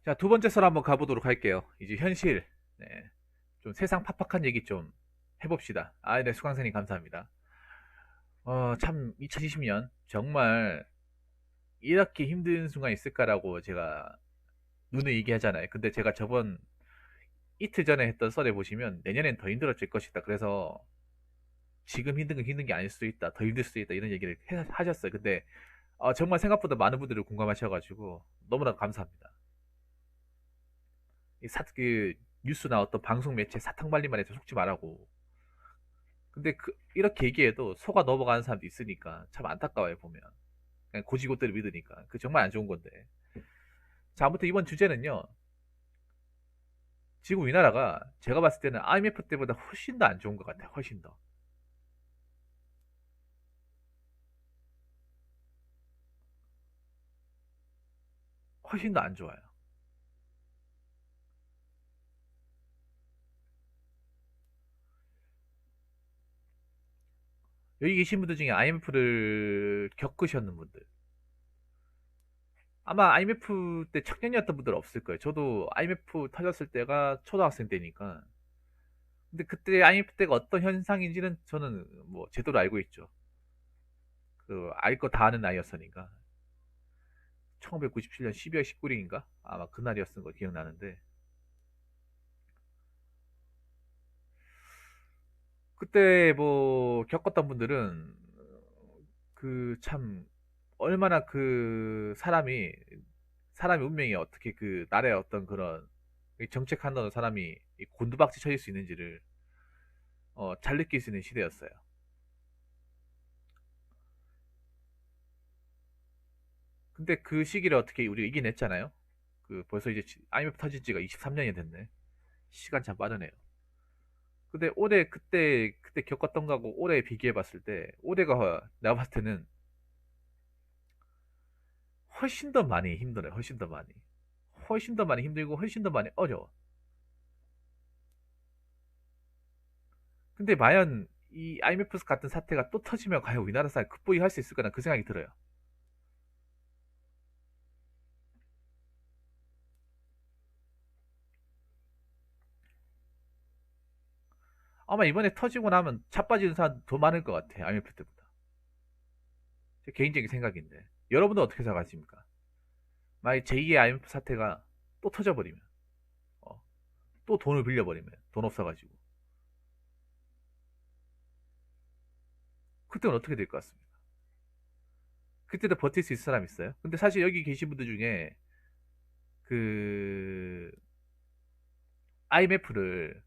자, 두 번째 썰 한번 가보도록 할게요. 이제 현실. 네. 좀 세상 팍팍한 얘기 좀 해봅시다. 아, 네, 수강생님 감사합니다. 참, 2020년, 정말 이렇게 힘든 순간이 있을까라고 제가 눈에 얘기하잖아요. 근데 제가 저번 이틀 전에 했던 썰에 보시면 내년엔 더 힘들어질 것이다. 그래서 지금 힘든 건 힘든 게 아닐 수도 있다. 더 힘들 수도 있다. 이런 얘기를 하셨어요. 근데 정말 생각보다 많은 분들이 공감하셔가지고 너무나 감사합니다. 그 뉴스나 어떤 방송 매체 사탕 발리만 해서 속지 말라고. 근데 이렇게 얘기해도 속아 넘어가는 사람도 있으니까 참 안타까워요 보면. 그냥 고지고대로 믿으니까 그 정말 안 좋은 건데. 자, 아무튼 이번 주제는요. 지금 우리나라가 제가 봤을 때는 IMF 때보다 훨씬 더 안 좋은 것 같아요. 훨씬 더. 훨씬 더 안 좋아요. 여기 계신 분들 중에 IMF를 겪으셨는 분들. 아마 IMF 때 청년이었던 분들 없을 거예요. 저도 IMF 터졌을 때가 초등학생 때니까. 근데 그때 IMF 때가 어떤 현상인지는 저는 뭐 제대로 알고 있죠. 그 알 거 다 아는 나이였으니까. 1997년 12월 19일인가? 아마 그날이었던 거 기억나는데. 그때 뭐 겪었던 분들은 그 참 얼마나 그 사람의 운명이 어떻게 그 나라의 어떤 그런 정책한다는 사람이 곤두박질 쳐질 수 있는지를 잘 느낄 수 있는 시대였어요. 근데 그 시기를 어떻게 우리가 이겨냈잖아요. 그 벌써 이제 IMF 터진 지가 23년이 됐네. 시간 참 빠르네요. 근데 올해 그때 겪었던 거하고 올해 비교해 봤을 때 올해가 내가 봤을 때는 훨씬 더 많이 힘들어요. 훨씬 더 많이. 훨씬 더 많이 힘들고 훨씬 더 많이 어려워. 근데 과연 이 IMF 같은 사태가 또 터지면 과연 우리나라 사회 극복할 수 있을까나 그 생각이 들어요. 아마 이번에 터지고 나면 자빠지는 사람 더 많을 것 같아. IMF 때보다. 제 개인적인 생각인데. 여러분은 어떻게 생각하십니까? 만약 제2의 IMF 사태가 또 터져버리면, 어, 또 돈을 빌려버리면, 돈 없어가지고. 그때는 어떻게 될 것 같습니다. 그때도 버틸 수 있을 사람 있어요? 근데 사실 여기 계신 분들 중에 그 IMF를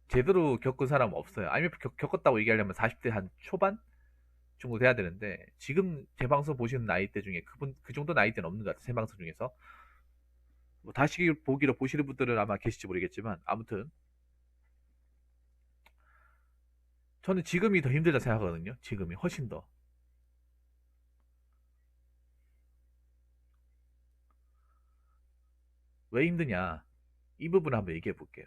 제대로 겪은 사람 없어요. IMF 겪었다고 얘기하려면 40대 한 초반 정도 돼야 되는데 지금 제 방송 보시는 나이대 중에 그 정도 나이대는 없는 것 같아요. 제 방송 중에서 뭐 다시 보기로 보시는 분들은 아마 계실지 모르겠지만 아무튼 저는 지금이 더 힘들다 생각하거든요. 지금이 훨씬 더. 왜 힘드냐? 이 부분 한번 얘기해 볼게요.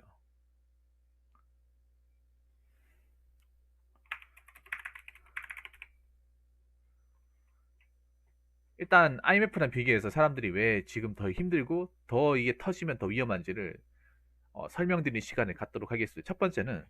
일단 IMF랑 비교해서 사람들이 왜 지금 더 힘들고 더 이게 터지면 더 위험한지를 설명드리는 시간을 갖도록 하겠습니다. 첫 번째는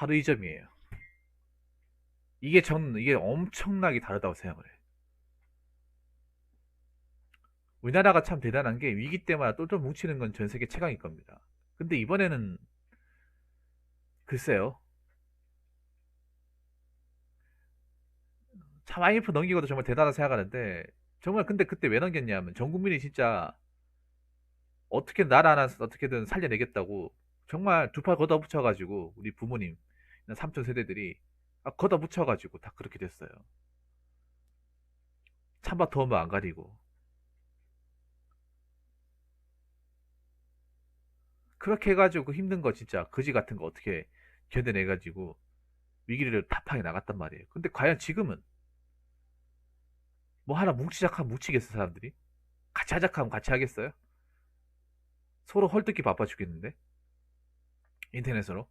바로 이 점이에요. 이게 엄청나게 다르다고 생각을 해요. 우리나라가 참 대단한 게 위기 때마다 똘똘 뭉치는 건 전 세계 최강일 겁니다. 근데 이번에는 글쎄요. 참 IMF 넘기고도 정말 대단하다 생각하는데 정말 근데 그때 왜 넘겼냐면 전 국민이 진짜 어떻게 나라 하나 어떻게든 살려내겠다고 정말 두 팔 걷어붙여가지고 우리 부모님, 삼촌 세대들이 걷어붙여가지고 다 그렇게 됐어요. 찬밥 더우면 안 가리고 그렇게 해가지고 그 힘든 거 진짜 거지 같은 거 어떻게 견뎌내가지고 위기를 타파해 나갔단 말이에요. 근데 과연 지금은 뭐 하나 뭉치자하면 뭉치겠어 사람들이? 같이 하자하면 같이 하겠어요? 서로 헐뜯기 바빠 죽겠는데 인터넷으로.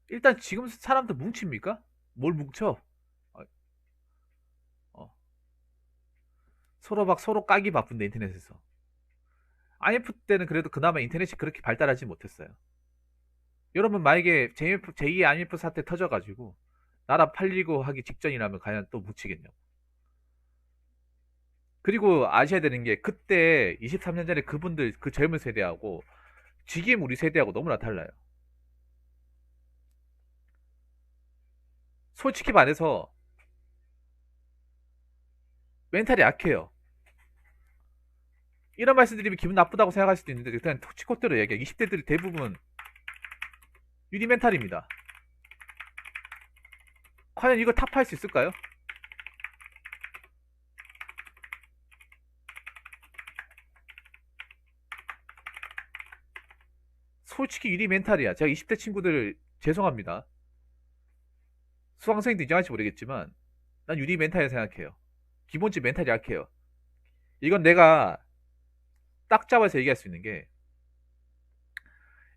일단 지금 사람들 뭉칩니까? 뭘 뭉쳐? 어, 어. 서로 막 서로 까기 바쁜데 인터넷에서. IMF 때는 그래도 그나마 인터넷이 그렇게 발달하지 못했어요. 여러분 만약에 제2의 IMF 사태 터져가지고 나라 팔리고 하기 직전이라면 과연 또 뭉치겠냐고. 그리고 아셔야 되는 게 그때 23년 전에 그분들 그 젊은 세대하고 지금 우리 세대하고 너무나 달라요. 솔직히 말해서 멘탈이 약해요. 이런 말씀 드리면 기분 나쁘다고 생각할 수도 있는데 그냥 토치코대로 얘기해. 20대들이 대부분 유리 멘탈입니다. 과연 이걸 타파할 수 있을까요? 솔직히 유리 멘탈이야. 제가 20대 친구들 죄송합니다. 수강생도 인정할지 모르겠지만 난 유리 멘탈이라 생각해요. 기본적인 멘탈이 약해요. 이건 내가 딱 잡아서 얘기할 수 있는 게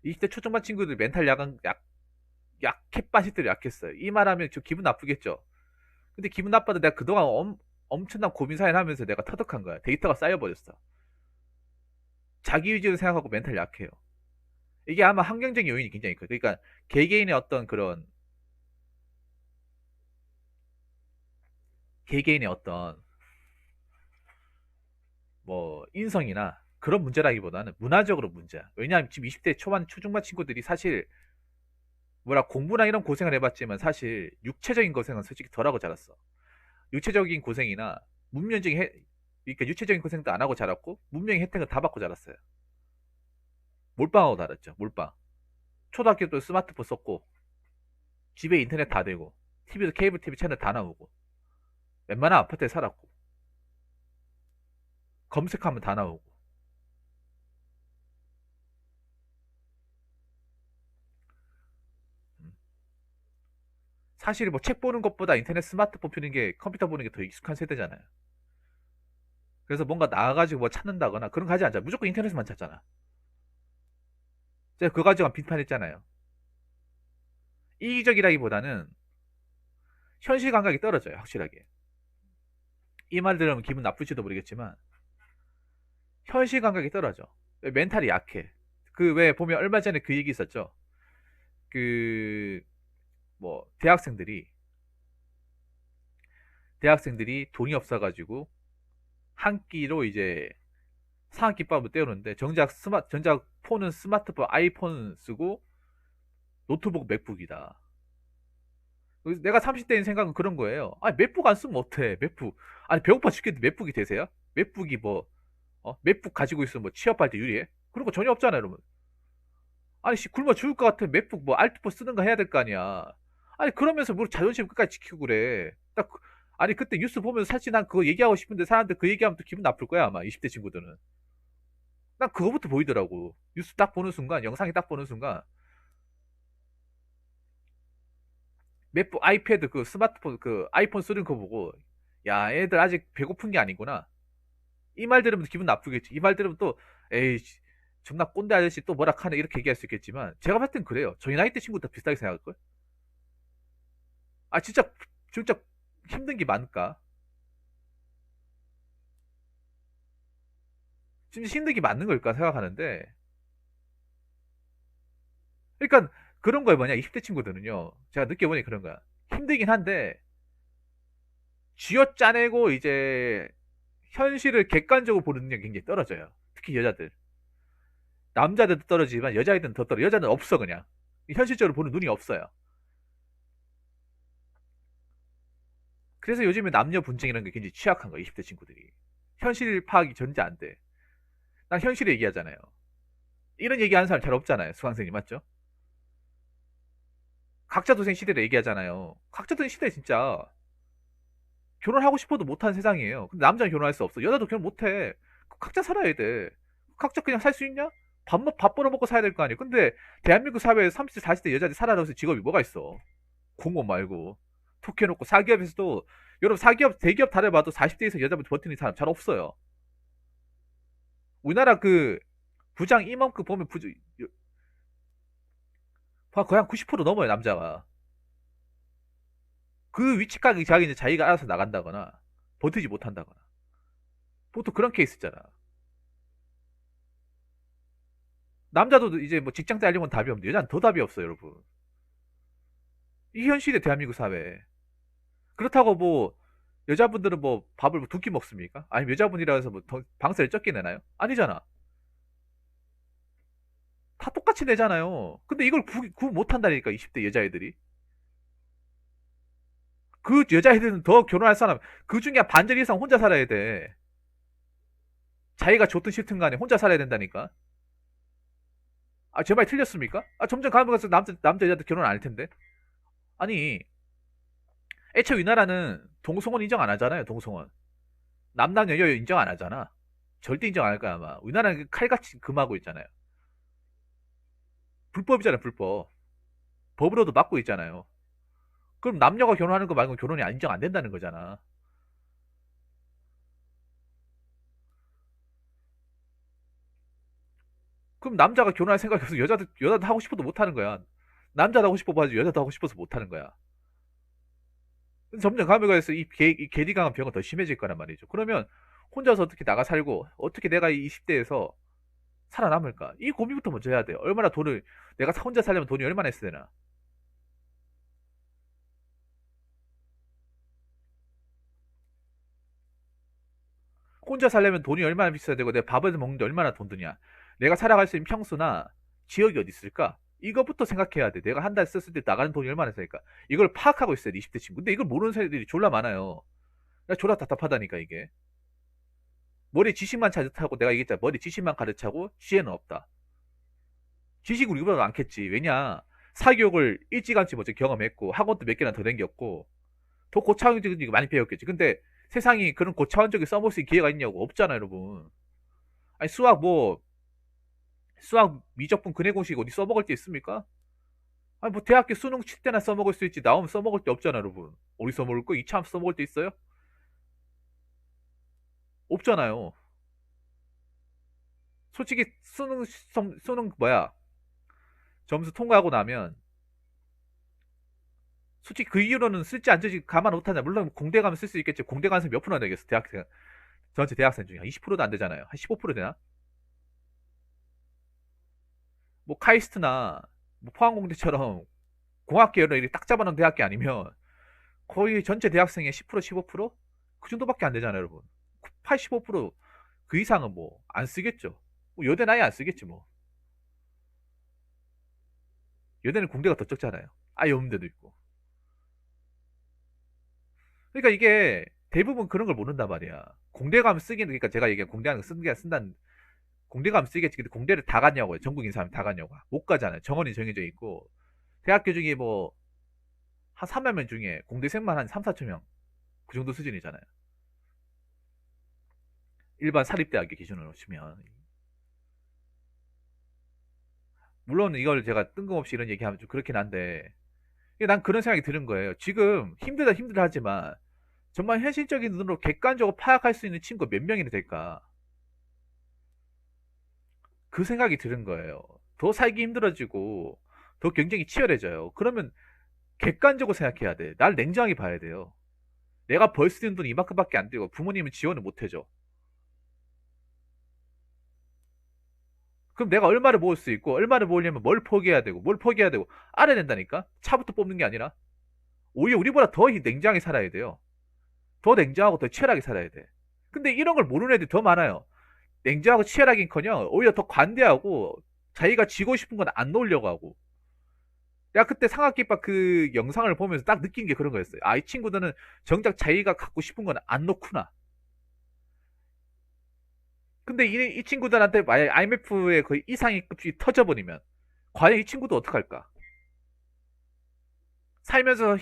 20대 초중반 친구들 멘탈 약해 빠질 약했어요. 이 말하면 저 기분 나쁘겠죠. 근데 기분 나빠도 내가 그동안 엄청난 고민 사연 하면서 내가 터득한 거야. 데이터가 쌓여버렸어. 자기 위주로 생각하고 멘탈 약해요. 이게 아마 환경적인 요인이 굉장히 커요. 그러니까 개개인의 어떤 그런 개개인의 어떤 뭐 인성이나 그런 문제라기보다는 문화적으로 문제야. 왜냐하면 지금 20대 초반 초중반 친구들이 사실 뭐라 공부나 이런 고생을 해봤지만 사실 육체적인 고생은 솔직히 덜하고 자랐어. 육체적인 고생이나 문면적인 그러니까 육체적인 고생도 안 하고 자랐고 문명의 혜택은 다 받고 자랐어요. 몰빵하고 자랐죠. 몰빵. 초등학교 때 스마트폰 썼고 집에 인터넷 다 되고 TV도 케이블 TV 채널 다 나오고 웬만한 아파트에 살았고 검색하면 다 나오고 음. 사실 뭐 책 보는 것보다 인터넷 스마트폰 펴는 게 컴퓨터 보는 게 더 익숙한 세대잖아요. 그래서 뭔가 나와가지고 뭐 찾는다거나 그런 거 하지 않잖아. 무조건 인터넷에만 찾잖아. 제가 그거 가지고 비판했잖아요. 이기적이라기보다는 현실 감각이 떨어져요. 확실하게. 이 말 들으면 기분 나쁠지도 모르겠지만 현실 감각이 떨어져. 멘탈이 약해. 그 왜 보면 얼마 전에 그 얘기 있었죠. 그 뭐 대학생들이 돈이 없어가지고 한 끼로 이제 상학기밥을 때우는데 정작 폰은 스마트폰 아이폰 쓰고 노트북 맥북이다. 내가 30대인 생각은 그런 거예요. 아니 맥북 안 쓰면 어때? 맥북 아니 배고파 죽겠는데 맥북이 되세요? 맥북이 뭐 맥북 가지고 있으면 뭐 취업할 때 유리해? 그런 거 전혀 없잖아요, 여러분. 아니 씨 굶어 죽을 것 같으면 맥북 뭐 알트포 쓰는 거 해야 될 거 아니야. 아니 그러면서 뭐 자존심 끝까지 지키고 그래. 아니 그때 뉴스 보면서 사실 난 그거 얘기하고 싶은데 사람들 그 얘기하면 또 기분 나쁠 거야 아마 20대 친구들은. 난 그거부터 보이더라고. 뉴스 딱 보는 순간 영상이 딱 보는 순간 맥북 아이패드 그 스마트폰 그 아이폰 쓰는 거 보고 야 애들 아직 배고픈 게 아니구나. 이 말 들으면 기분 나쁘겠지. 이 말 들으면 또 에이 정말 꼰대 아저씨 또 뭐라 하네 이렇게 얘기할 수 있겠지만 제가 봤을 땐 그래요. 저희 나이 때 친구들 비슷하게 생각할걸? 아 진짜 힘든 게 많을까? 진짜 힘든 게 맞는 걸까 생각하는데 그러니까 그런 거에 뭐냐 20대 친구들은요 제가 느껴보니 그런 거야. 힘들긴 한데 쥐어짜내고 이제 현실을 객관적으로 보는 능력이 굉장히 떨어져요. 특히 여자들. 남자들도 떨어지지만 여자애들은 더 떨어. 여자는 없어 그냥. 현실적으로 보는 눈이 없어요. 그래서 요즘에 남녀 분쟁이라는 게 굉장히 취약한 거야 20대 친구들이. 현실 파악이 전제 안 돼. 난 현실을 얘기하잖아요. 이런 얘기하는 사람 잘 없잖아요. 수강생이 맞죠? 각자 도생 시대를 얘기하잖아요. 각자 도생 시대 진짜 결혼하고 싶어도 못하는 세상이에요. 근데 남자는 결혼할 수 없어. 여자도 결혼 못해. 각자 살아야 돼. 각자 그냥 살 수 있냐? 밥 벌어먹고 살야 될 거 아니에요. 근데 대한민국 사회에 30대, 40대 여자들이 살아남을 직업이 뭐가 있어? 공무원 말고. 톡 해놓고 사기업에서도 여러분 사기업, 대기업 다녀봐도 40대에서 여자분 버티는 사람 잘 없어요. 우리나라 그 부장 임원급 보면 거의 한 90% 넘어요 남자가. 그 위치까지 자기가 알아서 나간다거나 버티지 못한다거나 보통 그런 케이스 있잖아. 남자도 이제 뭐 직장 딸리면 답이 없는데 여자는 더 답이 없어요 여러분. 이 현실의 대한민국 사회. 그렇다고 뭐 여자분들은 뭐 밥을 뭐 2끼 먹습니까? 아니면 여자분이라 해서 뭐 방세를 적게 내나요? 아니잖아. 다 똑같이 내잖아요. 근데 이걸 구 못한다니까 20대 여자애들이. 그 여자애들은 더 결혼할 사람 그 중에 반절 이상 혼자 살아야 돼. 자기가 좋든 싫든 간에 혼자 살아야 된다니까. 아, 제 말 틀렸습니까? 아, 점점 가면 갈수록 남자 여자들 결혼 안 할 텐데. 아니, 애초에 우리나라는 동성혼 인정 안 하잖아요, 동성혼. 남남 여여 인정 안 하잖아. 절대 인정 안 할 거야, 아마. 우리나라는 칼같이 금하고 있잖아요. 불법이잖아요, 불법. 법으로도 막고 있잖아요. 그럼 남녀가 결혼하는 거 말고 결혼이 인정 안 된다는 거잖아. 그럼 남자가 결혼할 생각이 없어 여자도 하고 싶어도 못 하는 거야. 남자도 하고 싶어 봐야지 여자도 하고 싶어서 못 하는 거야. 점점 가면 갈수록 이 괴리강한 병은 더 심해질 거란 말이죠. 그러면 혼자서 어떻게 나가 살고 어떻게 내가 이 20대에서 살아남을까? 이 고민부터 먼저 해야 돼요. 얼마나 돈을 내가 혼자 살려면 돈이 얼마나 있어야 되나? 혼자 살려면 돈이 얼마나 비싸야 되고 내가 밥을 먹는데 얼마나 돈 드냐? 내가 살아갈 수 있는 평수나 지역이 어디 있을까? 이것부터 생각해야 돼. 내가 한 달 썼을 때 나가는 돈이 얼마나 있을까? 이걸 파악하고 있어야 돼, 20대 친구. 근데 이걸 모르는 사람들이 졸라 많아요. 나 졸라 답답하다니까, 이게. 머리 지식만 자극하고 내가 얘기했잖아. 머리 지식만 가르치고 지혜는 없다. 지식은 우리보다 많겠지. 왜냐? 사교육을 일찌감치 먼저 경험했고 학원도 몇 개나 더 댕겼고 더 고차원적인 거 많이 배웠겠지. 근데 세상이 그런 고차원적인 써볼 수 있는 기회가 있냐고 없잖아 여러분. 아니 수학 미적분 근해공식 어디 써먹을 때 있습니까? 아니 뭐 대학교 수능 칠 때나 써먹을 수 있지 나오면 써먹을 때 없잖아 여러분. 어디 써먹을 거? 2차 써먹을 때 있어요? 없잖아요. 솔직히 수능 뭐야 점수 통과하고 나면 솔직히 그 이후로는 쓸지 안 쓸지 가만 못하냐. 물론 공대 가면 쓸 수 있겠지. 공대 가는 사람 몇 프로나 되겠어 대학생 전체 대학생 중에 한 20%도 안 되잖아요. 한 15% 되나? 뭐 카이스트나 뭐 포항공대처럼 공학 계열을 이렇게 딱 잡아놓은 대학교 아니면 거의 전체 대학생의 10% 15%? 그 정도밖에 안 되잖아요 여러분. 85%그 이상은 뭐 안 쓰겠죠. 뭐 여대는 아예 안 쓰겠지 뭐. 여대는 공대가 더 적잖아요. 아예 없는 데도 있고. 그러니까 이게 대부분 그런 걸 모른단 말이야. 공대 가면 쓰기는 그러니까 제가 얘기한 공대 가는 거 쓰는 게 쓴다는 공대 가면 쓰겠지. 근데 공대를 다 갔냐고요. 전국인 사람이 다 갔냐고. 못 가잖아요. 정원이 정해져 있고 대학교 중에 뭐 한 3만 명 중에 공대생만 한 3, 4천 명. 그 정도 수준이잖아요. 일반 사립대학교 기준으로 치면. 물론 이걸 제가 뜬금없이 이런 얘기하면 좀 그렇긴 한데 난 그런 생각이 드는 거예요. 지금 힘들다 하지만 정말 현실적인 눈으로 객관적으로 파악할 수 있는 친구가 몇 명이나 될까? 그 생각이 드는 거예요. 더 살기 힘들어지고 더 경쟁이 치열해져요. 그러면 객관적으로 생각해야 돼. 날 냉정하게 봐야 돼요. 내가 벌 수 있는 돈이 이만큼밖에 안 되고 부모님은 지원을 못 해줘. 그럼 내가 얼마를 모을 수 있고 얼마를 모으려면 뭘 포기해야 되고 알아야 된다니까. 차부터 뽑는 게 아니라 오히려 우리보다 더 냉정하게 살아야 돼요. 더 냉정하고 더 치열하게 살아야 돼. 근데 이런 걸 모르는 애들이 더 많아요. 냉정하고 치열하긴커녕 오히려 더 관대하고 자기가 지고 싶은 건 안 놓으려고 하고. 내가 그때 상학기밥 그 영상을 보면서 딱 느낀 게 그런 거였어요. 아, 이 친구들은 정작 자기가 갖고 싶은 건 안 놓구나. 근데 이 친구들한테 만약 IMF의 거의 이상의 급식이 터져버리면 과연 이 친구도 어떡할까? 살면서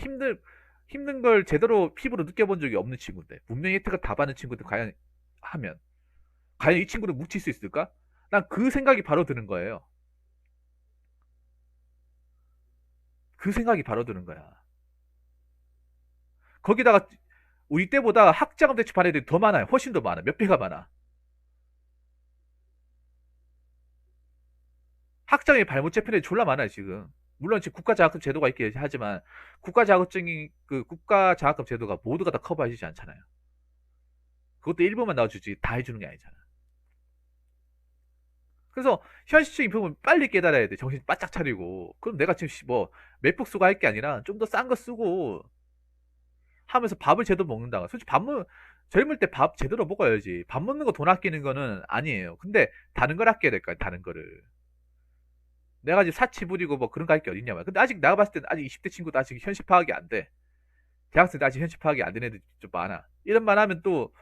힘든 걸 제대로 피부로 느껴본 적이 없는 친구인데 분명히 혜택을 다 받는 친구들 과연 이 친구를 묻힐 수 있을까? 난 그 생각이 바로 드는 거예요. 그 생각이 바로 드는 거야. 거기다가 우리 때보다 학자금 대출 받은 애들이 더 많아요. 훨씬 더 많아. 몇 배가 많아. 학장이 발못 잡힌 애들 졸라 많아요, 지금. 물론 지금 국가자금금 제도가 있긴 하지만 국가자금금 제도가 모두가 다 커버해주지 않잖아요. 그것도 일부만 넣어주지 다 해주는 게 아니잖아. 그래서 현실적인 부분 빨리 깨달아야 돼. 정신 바짝 차리고. 그럼 내가 지금 뭐 맥북 쓰고 할 게 아니라 좀 더 싼 거 쓰고 하면서 밥을 제대로 먹는다. 솔직히 젊을 때 밥 제대로 먹어야지. 밥 먹는 거 돈 아끼는 거는 아니에요. 근데 다른 걸 아껴야 될까요? 다른 거를. 내가 지금 사치 부리고 뭐 그런 거 할 게 어딨냐 말이야. 근데 아직 내가 봤을 때는 아직 20대 친구도 아직 현실 파악이 안 돼. 대학생도 아직 현실 파악이 안 되는 애들 좀 많아. 이런 말 하면 또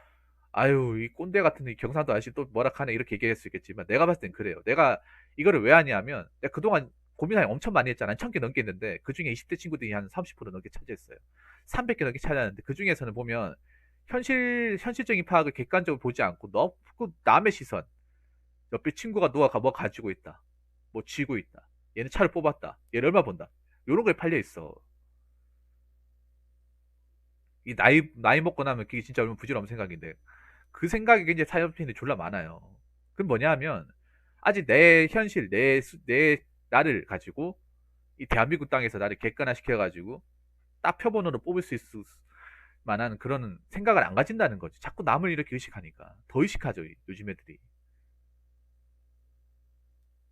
아유 이 꼰대 같은 이 경상도 아저씨 또 뭐라 하네 이렇게 얘기할 수 있겠지만 내가 봤을 땐 그래요. 내가 이거를 왜 하냐면 내가 그동안 고민을 엄청 많이 했잖아. 1000개 넘게 했는데 그중에 20대 친구들이 한 30% 넘게 차지했어요. 300개 넘게 차지하는데 그중에서는 보면 현실적인 파악을 객관적으로 보지 않고 남의 시선 옆에 친구가 누가 뭐 가지고 있다. 뭐 쥐고 있다. 얘는 차를 뽑았다. 얘를 얼마 본다. 요런 거에 팔려 있어. 이 나이 먹고 나면 그게 진짜 얼마나 부질없는 생각인데 그 생각이 굉장히 사연편이 졸라 많아요. 그건 뭐냐 하면 아직 내 현실 내 나를 가지고 이 대한민국 땅에서 나를 객관화 시켜가지고 딱 표본으로 뽑을 수 있을 만한 그런 생각을 안 가진다는 거지. 자꾸 남을 이렇게 의식하니까 더 의식하죠 요즘 애들이.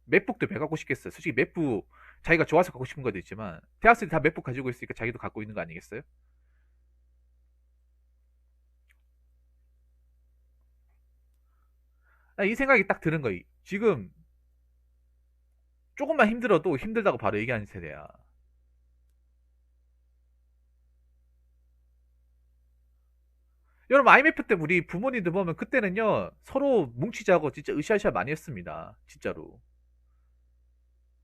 맥북도 왜 갖고 싶겠어요? 솔직히 맥북 자기가 좋아서 갖고 싶은 것도 있지만 대학생이 다 맥북 가지고 있으니까 자기도 갖고 있는 거 아니겠어요? 이 생각이 딱 드는 거예요. 지금 조금만 힘들어도 힘들다고 바로 얘기하는 세대야. 여러분 IMF 때 우리 부모님들 보면 그때는요 서로 뭉치자고 진짜 으쌰으쌰 많이 했습니다. 진짜로.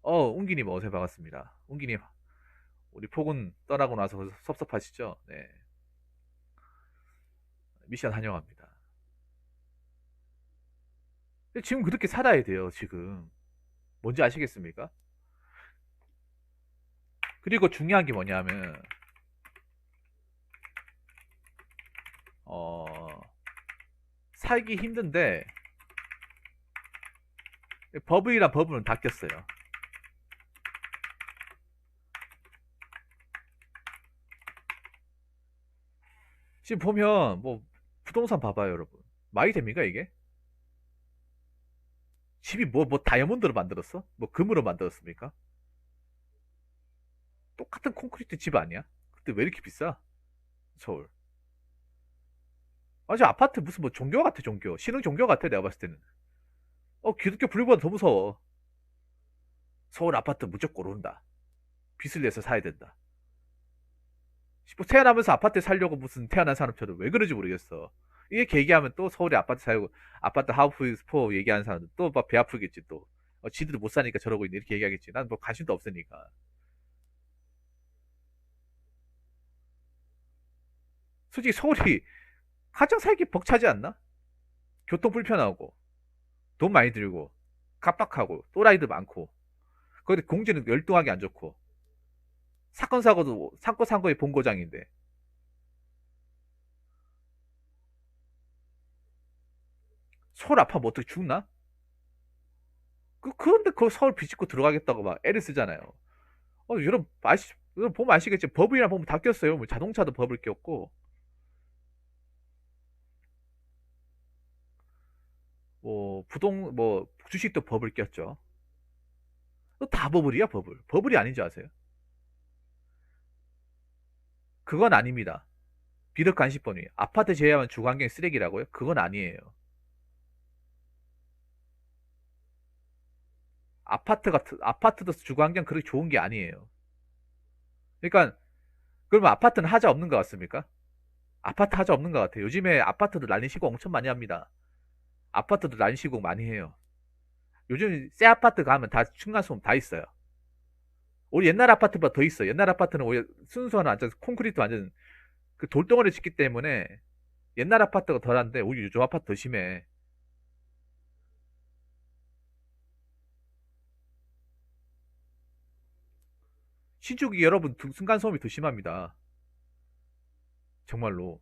웅기님 어서 반갑습니다. 웅기님 우리 폭은 떠나고 나서 섭섭하시죠? 네. 미션 환영합니다. 지금 그렇게 살아야 돼요, 지금. 뭔지 아시겠습니까? 그리고 중요한 게 뭐냐면, 어, 살기 힘든데, 버블이란 버블은 다 꼈어요. 지금 보면, 뭐, 부동산 봐봐요, 여러분. 많이 됩니까, 이게? 집이 뭐 다이아몬드로 만들었어? 뭐, 금으로 만들었습니까? 똑같은 콘크리트 집 아니야? 근데 왜 이렇게 비싸? 서울. 아저 아파트 무슨 뭐 종교 같아, 종교. 신흥 종교 같아, 내가 봤을 때는. 기독교 불교보다 더 무서워. 서울 아파트 무조건 오른다. 빚을 내서 사야 된다. 뭐 태어나면서 아파트에 살려고 무슨 태어난 사람처럼 왜 그런지 모르겠어. 이렇게 얘기하면 또 서울에 아파트 살고 아파트 하우스 포 얘기하는 사람들 또 막 배 아프겠지 또. 지들도 못 사니까 저러고 있네 이렇게 얘기하겠지. 난 뭐 관심도 없으니까. 솔직히 서울이 가장 살기 벅차지 않나? 교통 불편하고 돈 많이 들고 깜빡하고 또라이도 많고 거기 공지는 열등하게 안 좋고 사건 사고도 사건 사고의 본고장인데 서울 아파면 어떻게 죽나? 그런데 그 서울 비집고 들어가겠다고 막 애를 쓰잖아요. 여러분 보면 아시겠지. 버블이랑 보면 다 꼈어요. 뭐 자동차도 버블 꼈고, 뭐 주식도 버블 꼈죠. 다 버블이야, 버블. 버블이 아닌지 아세요? 그건 아닙니다. 비덕 간식번이 아파트 제외하면 주거환경 쓰레기라고요? 그건 아니에요. 아파트도 주거환경 그렇게 좋은 게 아니에요. 그러니까 그러면 아파트는 하자 없는 것 같습니까? 아파트 하자 없는 것 같아요. 요즘에 아파트도 난리 시고 엄청 많이 합니다. 아파트도 난시공 많이 해요. 요즘 새 아파트 가면 다 층간소음 다 있어요. 우리 옛날 아파트보다 더 있어요. 옛날 아파트는 오히려 순수한 완전 콘크리트 완전 그 돌덩어리 짓기 때문에 옛날 아파트가 덜한데 오히려 요즘 아파트 더 심해. 신축이 여러분 층간소음이 더 심합니다. 정말로.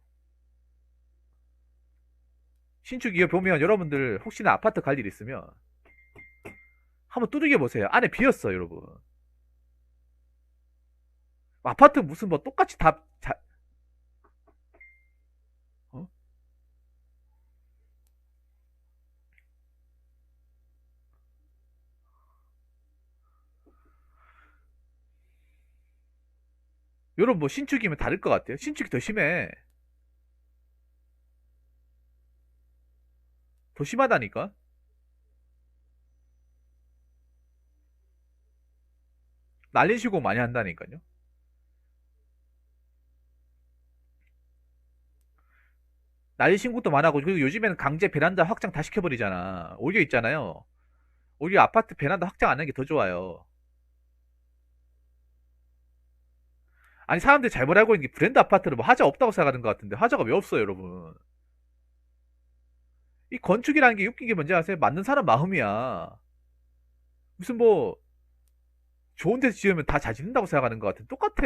신축이 보면 여러분들 혹시나 아파트 갈 일 있으면 한번 두들겨 보세요. 안에 비었어요, 여러분. 아파트 무슨 뭐 똑같이 다 어? 여러분 뭐 신축이면 다를 것 같아요. 신축이 더 심해. 더 심하다니까. 난리 시고 많이 한다니까요. 난리 신고도 많아고 그리고 요즘에는 강제 베란다 확장 다 시켜버리잖아. 오히려 있잖아요. 오히려 아파트 베란다 확장 안 하는 게 더 좋아요. 아니 사람들이 잘못 알고 있는 게 브랜드 아파트를 뭐 하자 없다고 생각하는 것 같은데 하자가 왜 없어요, 여러분? 이 건축이라는 게 웃긴 게 뭔지 아세요? 맞는 사람 마음이야. 무슨 뭐 좋은 데서 지으면 다 잘 짓는다고 생각하는 것 같은 똑같아.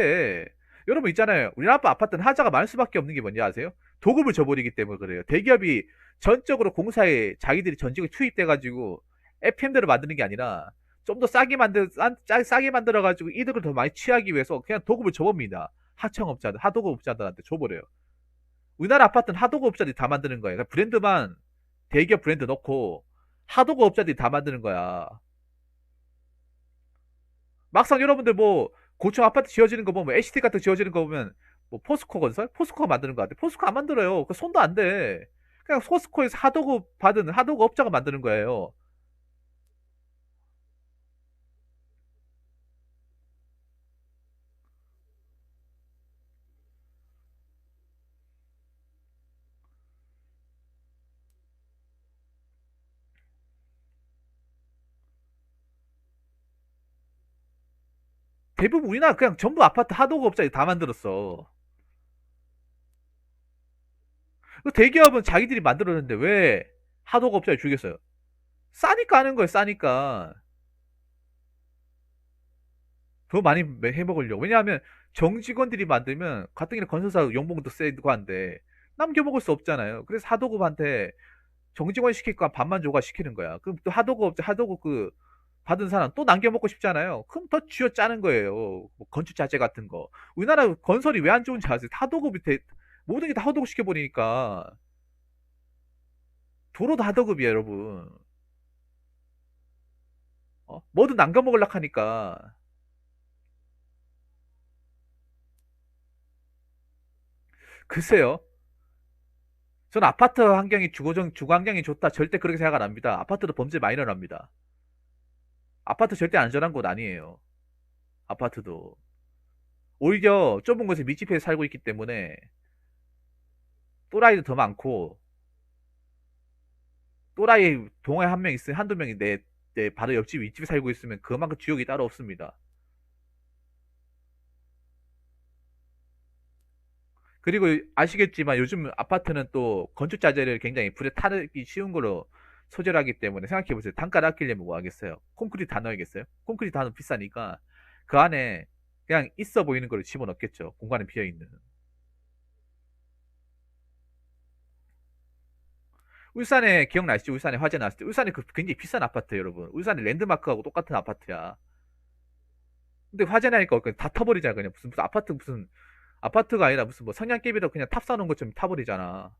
여러분 있잖아요. 우리 아파트는 하자가 많을 수밖에 없는 게 뭔지 아세요? 도급을 줘버리기 때문에 그래요. 대기업이 전적으로 공사에 자기들이 전직을 투입돼가지고 FM대로 만드는 게 아니라 좀 더 싸게 만들어가지고 이득을 더 많이 취하기 위해서 그냥 도급을 줘봅니다. 하청업자들, 하도급업자들한테 줘버려요. 우리나라 아파트는 하도급업자들이 다 만드는 거예요. 그러니까 브랜드만 대기업 브랜드 넣고 하도급업자들이 다 만드는 거야. 막상 여러분들 뭐 고층 아파트 지어지는 거 보면 HT 같은 거 지어지는 거 보면 뭐 포스코 건설? 포스코가 만드는 거 같아. 포스코 안 만들어요. 그 손도 안 돼. 그냥 포스코에서 하도급 받은 하도급 업자가 만드는 거예요. 대부분 우리나라 그냥 전부 아파트 하도급 업자들이 다 만들었어. 그 대기업은 자기들이 만들었는데 왜 하도급 업자를 주겠어요? 싸니까 하는 거예요, 싸니까. 더 많이 해먹으려고. 왜냐하면 정직원들이 만들면 같은 경우 건설사 연봉도 세고 한데 남겨먹을 수 없잖아요. 그래서 하도급한테 정직원 시킬 거 반만 조가 시키는 거야. 그럼 또 하도급 그 받은 사람 또 남겨먹고 싶잖아요. 그럼 더 쥐어 짜는 거예요. 뭐 건축 자재 같은 거. 우리나라 건설이 왜 안 좋은지 아세요? 모든 게 다 하도급 시켜버리니까 도로도 하도급이야, 여러분. 뭐든 남겨먹으려고 하니까. 글쎄요. 전 아파트 환경이 주거 환경이 좋다. 절대 그렇게 생각 안 합니다. 아파트도 범죄 많이 일어납니다. 아파트 절대 안전한 곳 아니에요. 아파트도. 오히려 좁은 곳에 밀집해서 살고 있기 때문에 또라이도 더 많고 또라이 동호회 한 명 있으면 한두 명이 내 바로 옆집 윗집에 살고 있으면 그만큼 지옥이 따로 없습니다. 그리고 아시겠지만 요즘 아파트는 또 건축 자재를 굉장히 불에 타기 쉬운 걸로 소재를 하기 때문에 생각해보세요. 단가를 아끼려면 뭐 하겠어요? 콘크리트 다 넣어야겠어요? 콘크리트 다 넣으면 비싸니까 그 안에 그냥 있어 보이는 걸 집어넣겠죠. 공간에 비어있는. 울산에 기억나시죠? 울산에 화재 났을 때. 울산에 그 굉장히 비싼 아파트예요, 여러분. 울산에 랜드마크하고 똑같은 아파트야. 근데 화재 나니까 그냥 다 터버리잖아. 그냥 무슨 아파트가 아니라 무슨 뭐 성냥개비로 그냥 탑 쌓아놓은 것처럼 타버리잖아.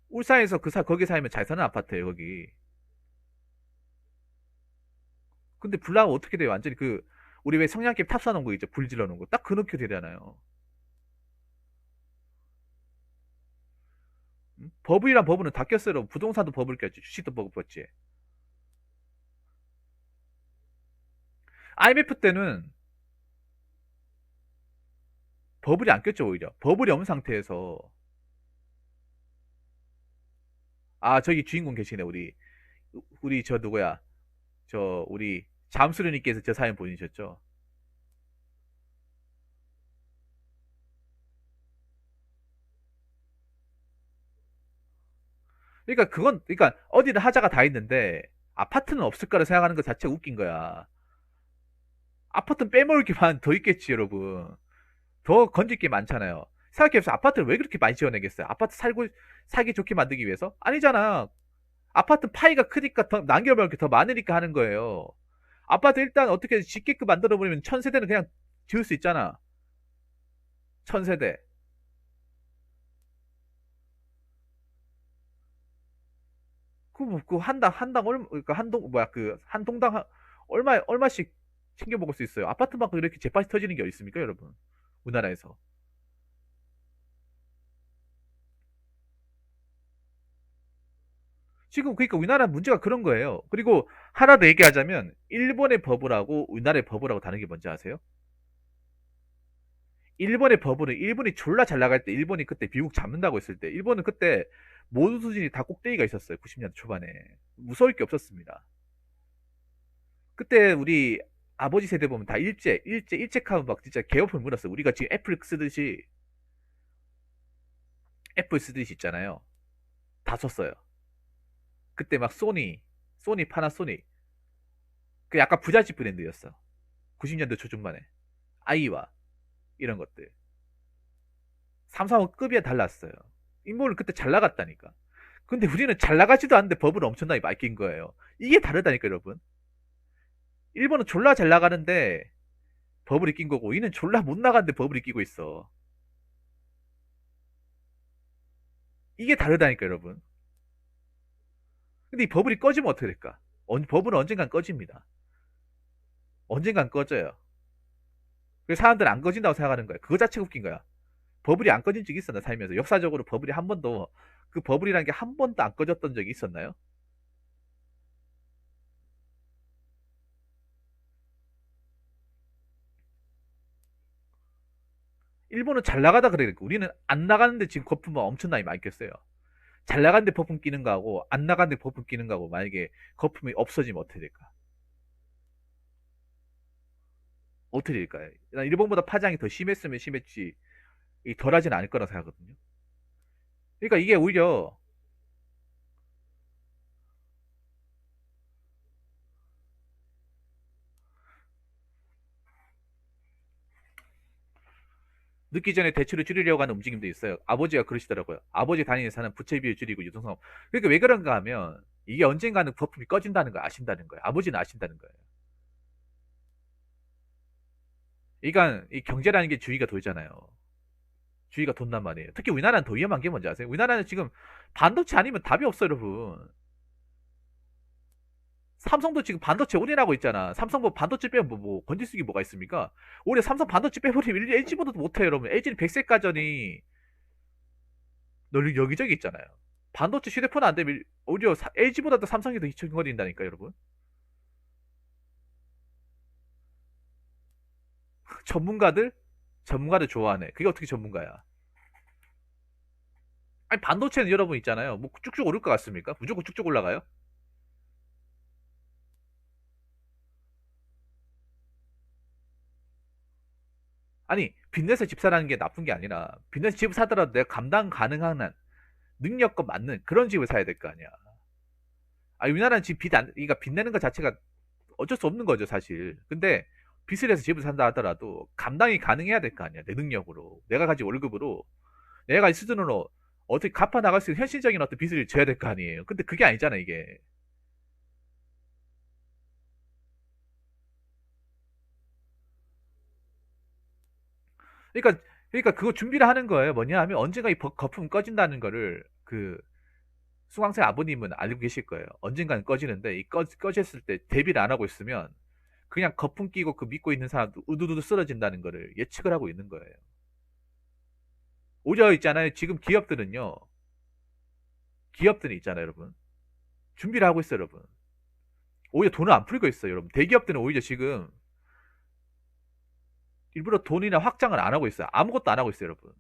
울산에서 거기 살면 잘 사는 아파트예요, 거기. 근데 불나면 어떻게 돼요? 완전히 우리 왜 성냥개 탑 쌓아놓은 거 있죠? 불 질러놓은 거. 딱 그 느낌 되잖아요. 응? 버블이란 버블은 다 꼈어요. 부동산도 버블 꼈지. 주식도 버블 꼈지. IMF 때는 버블이 안 꼈죠, 오히려. 버블이 없는 상태에서 아, 저기 주인공 계시네, 우리 저 누구야? 우리 잠수르님께서 저 사연 보내주셨죠? 그러니까 어디든 하자가 다 있는데, 아파트는 없을 거라 생각하는 것 자체가 웃긴 거야. 아파트는 빼먹을 게 더 있겠지, 여러분. 더 건질 게 많잖아요. 생각해보세요. 아파트를 왜 그렇게 많이 지어내겠어요? 살기 좋게 만들기 위해서? 아니잖아. 아파트 파이가 크니까 더, 남겨먹을 게 더 많으니까 하는 거예요. 아파트 일단 어떻게 짓게끔 만들어버리면 천세대는 그냥 지을 수 있잖아. 천세대. 한당 얼마, 그러니까 한 동당 얼마씩 챙겨 먹을 수 있어요. 아파트만큼 이렇게 재빨리 터지는 게 어디 있습니까, 여러분? 우리나라에서. 지금 그러니까 우리나라 문제가 그런 거예요. 그리고 하나 더 얘기하자면 일본의 버블하고 우리나라의 버블하고 다른 게 뭔지 아세요? 일본의 버블은 일본이 졸라 잘 나갈 때 일본이 그때 미국 잡는다고 했을 때 일본은 그때 모든 수준이 다 꼭대기가 있었어요. 90년대 초반에. 무서울 게 없었습니다. 그때 우리 아버지 세대 보면 다 일제하면 막 진짜 개업을 물었어. 우리가 지금 애플 쓰듯이 있잖아요. 다 썼어요. 그때 막 파나소닉. 그 약간 부잣집 브랜드였어. 90년대 초중반에. 아이와 이런 것들. 삼성은 급이 달랐어요. 인물은 그때 잘 나갔다니까. 근데 우리는 잘 나가지도 않는데 법을 엄청나게 많이 낀 거예요. 이게 다르다니까, 여러분. 일본은 졸라 잘 나가는데 버블이 낀 거고, 이는 졸라 못 나가는데 버블이 끼고 있어. 이게 다르다니까, 여러분. 근데 이 버블이 꺼지면 어떻게 될까? 버블은 언젠간 꺼집니다. 언젠간 꺼져요. 그래서 사람들은 안 꺼진다고 생각하는 거야. 그거 자체가 웃긴 거야. 버블이 안 꺼진 적이 있었나, 살면서. 역사적으로 버블이 한 번도, 그 버블이라는 게 한 번도 안 꺼졌던 적이 있었나요? 일본은 잘 나가다 그래. 우리는 안 나가는데 지금 거품만 엄청나게 많이 꼈어요. 잘 나가는데 거품 끼는 거하고 안 나가는데 거품 끼는 거하고 만약에 거품이 없어지면 어떻게 될까? 어떻게 될까요? 난 일본보다 파장이 더 심했으면 심했지 덜하진 않을 거라 생각하거든요. 그러니까 이게 오히려 늦기 전에 대출을 줄이려고 하는 움직임도 있어요. 아버지가 그러시더라고요. 아버지 다니는 회사는 부채 비율 줄이고 유동성. 그러니까 왜 그런가 하면 이게 언젠가는 거품이 꺼진다는 걸 아신다는 거예요. 아버지는 아신다는 거예요. 그러니까 이 경제라는 게 주의가 돌잖아요. 주의가 돈단 말이에요. 특히 우리나라는 더 위험한 게 뭔지 아세요? 우리나라는 지금 반도체 아니면 답이 없어요, 여러분. 삼성도 지금 반도체 올인하고 있잖아. 삼성 뭐 반도체 빼면 건질 수 있게 뭐가 있습니까? 올해 삼성 반도체 빼버리면 LG보다도 못해요, 여러분. LG는 백색 가전이 널리 여기저기 있잖아요. 반도체 휴대폰 안 되면 오히려 LG보다도 삼성이 더 희청거린다니까, 여러분. 전문가들? 전문가들 좋아하네. 그게 어떻게 전문가야? 아니, 반도체는 여러분 있잖아요. 뭐 쭉쭉 오를 것 같습니까? 무조건 쭉쭉 올라가요? 아니, 빚내서 집 사라는 게 나쁜 게 아니라, 빚내서 집을 사더라도 내가 감당 가능한 한 능력과 맞는 그런 집을 사야 될 거 아니야. 아니, 우리나라는 지금 그러니까 빚 내는 것 자체가 어쩔 수 없는 거죠, 사실. 근데 빚을 해서 집을 산다 하더라도 감당이 가능해야 될 거 아니야, 내 능력으로. 내가 가진 월급으로, 내가 이 수준으로 어떻게 갚아 나갈 수 있는 현실적인 어떤 빚을 져야 될 거 아니에요. 근데 그게 아니잖아, 이게. 그러니까 그거 준비를 하는 거예요. 뭐냐 하면 언젠가 이 거품 꺼진다는 거를 수강생 아버님은 알고 계실 거예요. 언젠가는 꺼지는데 꺼졌을 때 대비를 안 하고 있으면 그냥 거품 끼고 그 믿고 있는 사람도 우두두두 쓰러진다는 거를 예측을 하고 있는 거예요. 오히려 있잖아요. 지금 기업들이 있잖아요, 여러분. 준비를 하고 있어요, 여러분. 오히려 돈을 안 풀고 있어요, 여러분. 대기업들은 오히려 지금 일부러 돈이나 확장을 안 하고 있어요. 아무것도 안 하고 있어요, 여러분.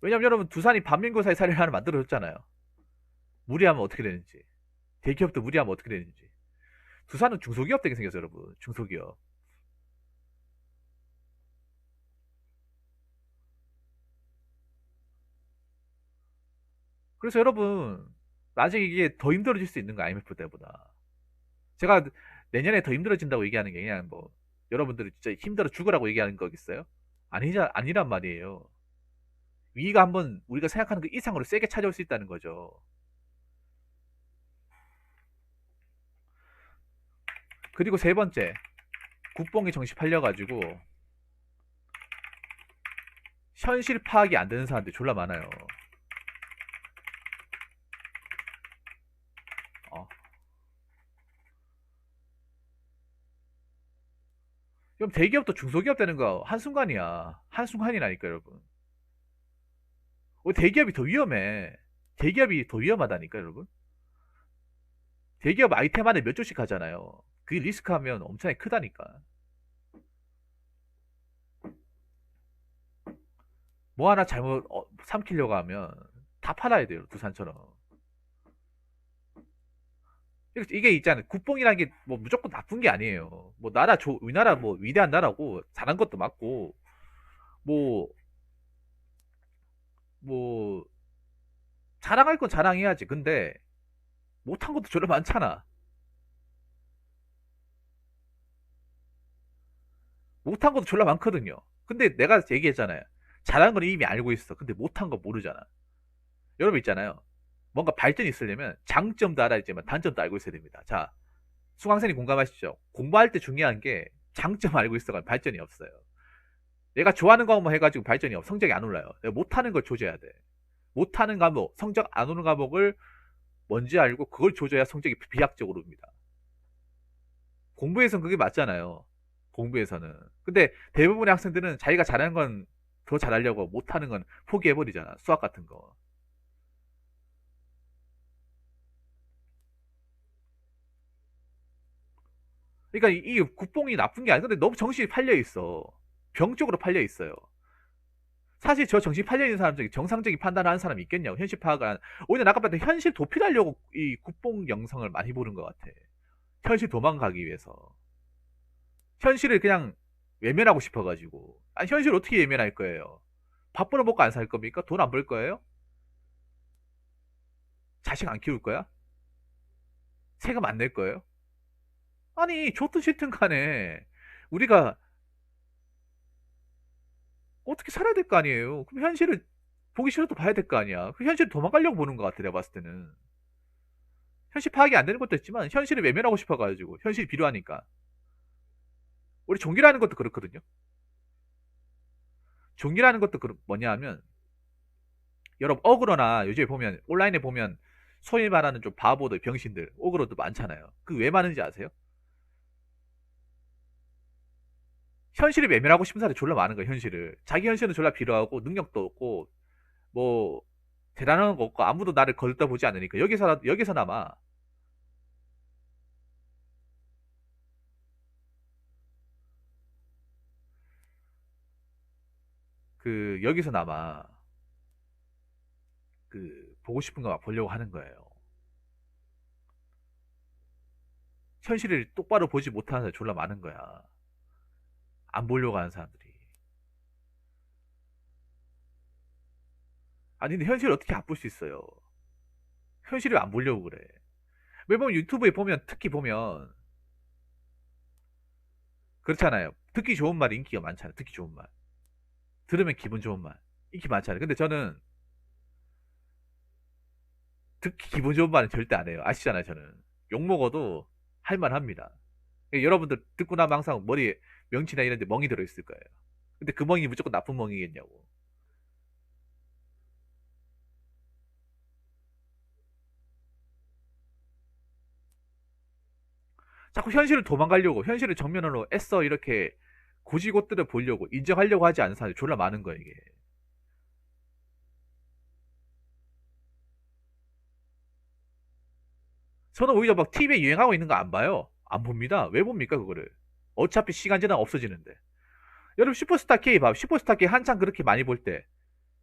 왜냐면 여러분 두산이 반민고사의 사례를 하나 만들어줬잖아요. 무리하면 어떻게 되는지. 대기업도 무리하면 어떻게 되는지. 두산은 중소기업 되게 생겼어요, 여러분. 중소기업. 그래서 여러분, 아직 이게 더 힘들어질 수 있는 거 IMF 때보다. 제가 내년에 더 힘들어진다고 얘기하는 게 그냥 뭐, 여러분들이 진짜 힘들어 죽으라고 얘기하는 거겠어요? 아니란 말이에요. 위기가 한번 우리가 생각하는 그 이상으로 세게 찾아올 수 있다는 거죠. 그리고 세 번째, 국뽕이 정시 팔려가지고, 현실 파악이 안 되는 사람들이 졸라 많아요. 어. 그럼 대기업도 중소기업 되는 거 한순간이야. 한순간이라니까, 여러분. 대기업이 더 위험해. 대기업이 더 위험하다니까, 여러분. 대기업 아이템 안에 몇 조씩 하잖아요. 그 리스크 하면 엄청나게 크다니까. 뭐 하나 잘못 삼키려고 하면 다 팔아야 돼요, 두산처럼. 이게 있잖아요. 국뽕이라는 게 뭐 무조건 나쁜 게 아니에요. 뭐 우리나라 뭐 위대한 나라고 잘한 것도 맞고 뭐 뭐 자랑할 건 자랑해야지. 근데 못한 것도 저래 많잖아. 못한 것도 졸라 많거든요. 근데 내가 얘기했잖아요. 잘한 건 이미 알고 있어. 근데 못한 거 모르잖아. 여러분 있잖아요. 뭔가 발전이 있으려면 장점도 알아야지만 단점도 알고 있어야 됩니다. 자, 수강생이 공감하시죠? 공부할 때 중요한 게 장점 알고 있어가 발전이 없어요. 내가 좋아하는 과목만 해가지고 발전이 없어. 성적이 안 올라요. 내가 못하는 걸 조져야 돼. 못하는 과목, 성적 안 오는 과목을 뭔지 알고 그걸 조져야 성적이 비약적으로 옵니다. 공부에서는 그게 맞잖아요. 공부에서는. 근데 대부분의 학생들은 자기가 잘하는 건 더 잘하려고 못하는 건 포기해버리잖아. 수학 같은 거. 그러니까 이 국뽕이 나쁜 게 아니야. 근데 너무 정신이 팔려 있어. 병적으로 팔려 있어요. 사실 저 정신 팔려 있는 사람 중에 정상적인 판단을 하는 사람이 있겠냐고. 현실 파악을 하는. 오히려 아까 봤을 때 현실 도피하려고 이 국뽕 영상을 많이 보는 것 같아. 현실 도망가기 위해서. 현실을 그냥 외면하고 싶어가지고. 아니, 현실 어떻게 외면할 거예요? 밥 벌어 먹고 안 살 겁니까? 돈 안 벌 거예요? 자식 안 키울 거야? 세금 안 낼 거예요? 아니, 좋든 싫든 간에 우리가 어떻게 살아야 될 거 아니에요? 그럼 현실을 보기 싫어도 봐야 될 거 아니야. 그 현실을 도망가려고 보는 것 같아, 내가 봤을 때는. 현실 파악이 안 되는 것도 있지만 현실을 외면하고 싶어가지고 현실이 필요하니까. 우리 종기라는 것도 그렇거든요. 종기라는 것도 뭐냐 하면 여러분 어그로나 요즘에 보면 온라인에 보면 소위 말하는 좀 바보들 병신들 어그로도 많잖아요. 그 왜 많은지 아세요? 현실을 외면하고 싶은 사람이 졸라 많은 거예요. 현실을 자기 현실은 졸라 필요하고 능력도 없고 뭐 대단한 거 없고 아무도 나를 거들떠 보지 않으니까 여기서나마 여기서나마 보고 싶은 거 막 보려고 하는 거예요. 현실을 똑바로 보지 못하는 사람이 졸라 많은 거야. 안 보려고 하는 사람들이. 아니 근데 현실을 어떻게 안 볼 수 있어요? 현실을 안 보려고 그래. 매번 유튜브에 보면 특히 보면 그렇잖아요. 듣기 좋은 말 인기가 많잖아요. 듣기 좋은 말. 들으면 기분 좋은 말. 인기 많잖아요. 근데 저는 듣기 기분 좋은 말은 절대 안 해요. 아시잖아요, 저는. 욕 먹어도 할 말 합니다. 여러분들 듣고 나면 항상 머리에 명치나 이런 데 멍이 들어있을 거예요. 근데 그 멍이 무조건 나쁜 멍이겠냐고. 자꾸 현실을 도망가려고, 현실을 정면으로 애써 이렇게 고지곳들을 보려고, 인정하려고 하지 않는 사람이 졸라 많은 거예요, 이게. 저는 오히려 막 TV에 유행하고 있는 거 안 봐요. 안 봅니다. 왜 봅니까, 그거를? 어차피 시간 지나면 없어지는데. 여러분 슈퍼스타 K 봐. 슈퍼스타 K 한창 그렇게 많이 볼 때.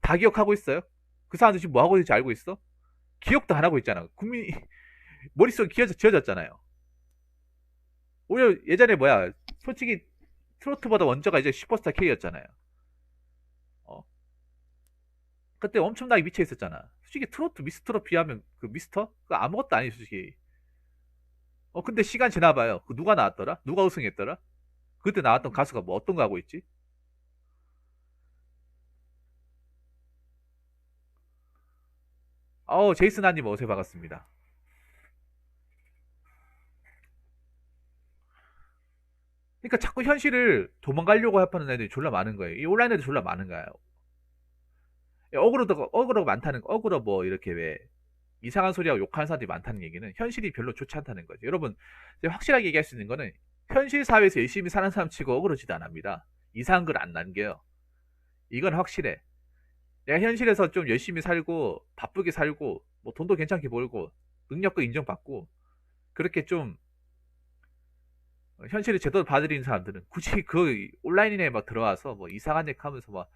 다 기억하고 있어요? 그 사람들 지금 뭐 하고 있는지 알고 있어? 기억도 안 하고 있잖아. 국민이 머릿속에 지어졌잖아요. 오히려 예전에 뭐야, 솔직히 트로트보다 먼저가 이제 슈퍼스타 K였잖아요. 어? 그때 엄청나게 미쳐 있었잖아. 솔직히 트로트 미스터로 비하면 그 미스터? 그 아무것도 아니지 솔직히. 근데 시간 지나봐요. 그 누가 나왔더라? 누가 우승했더라? 그때 나왔던 가수가 뭐 어떤 거 하고 있지? 제이슨 아님 어서 반갑습니다. 그러니까 자꾸 현실을 도망가려고 하는 애들이 졸라 많은 거예요. 이 온라인 애들 졸라 많은 거예요. 어그로가 많다는 거, 어그로 뭐 이렇게 왜 이상한 소리하고 욕하는 사람들이 많다는 얘기는 현실이 별로 좋지 않다는 거죠. 여러분, 이제 확실하게 얘기할 수 있는 거는 현실 사회에서 열심히 사는 사람 치고 어그러지도 안 합니다. 이상한 글 안 남겨요. 이건 확실해. 내가 현실에서 좀 열심히 살고 바쁘게 살고 뭐 돈도 괜찮게 벌고 능력도 인정받고 그렇게 좀 현실을 제대로 받아들이는 사람들은 굳이 그 온라인에 막 들어와서 뭐 이상한 얘기 하면서 막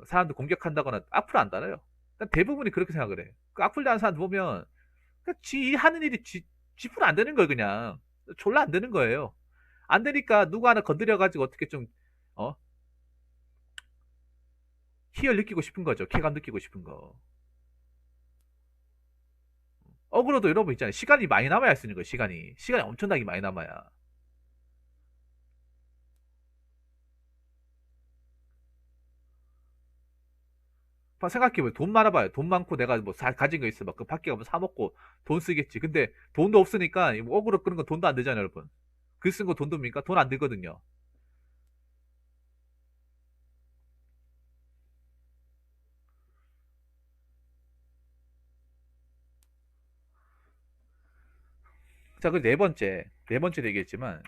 사람들 공격한다거나 악플 안 달아요. 그러니까 대부분이 그렇게 생각을 해. 그 악플 다는 사람 보면 그러니까 지 하는 일이 지분 안 되는 거예요, 그냥. 졸라 안 되는 거예요. 안 되니까 누구 하나 건드려가지고 어떻게 좀, 어? 희열 느끼고 싶은 거죠. 쾌감 느끼고 싶은 거. 억울로도 여러분 있잖아요. 시간이 많이 남아야 할 수 있는 거예요, 시간이. 시간이 엄청나게 많이 남아야. 생각해보면 돈 많아봐요. 돈 많고 내가 뭐 가진 거 있어. 막 그 밖에 가면 사먹고 돈 쓰겠지. 근데 돈도 없으니까 뭐 억울로 끄는 건 돈도 안 되잖아요, 여러분. 글 쓴 거 돈 듭니까? 돈 안 들거든요. 자, 그 네 번째 얘기했지만,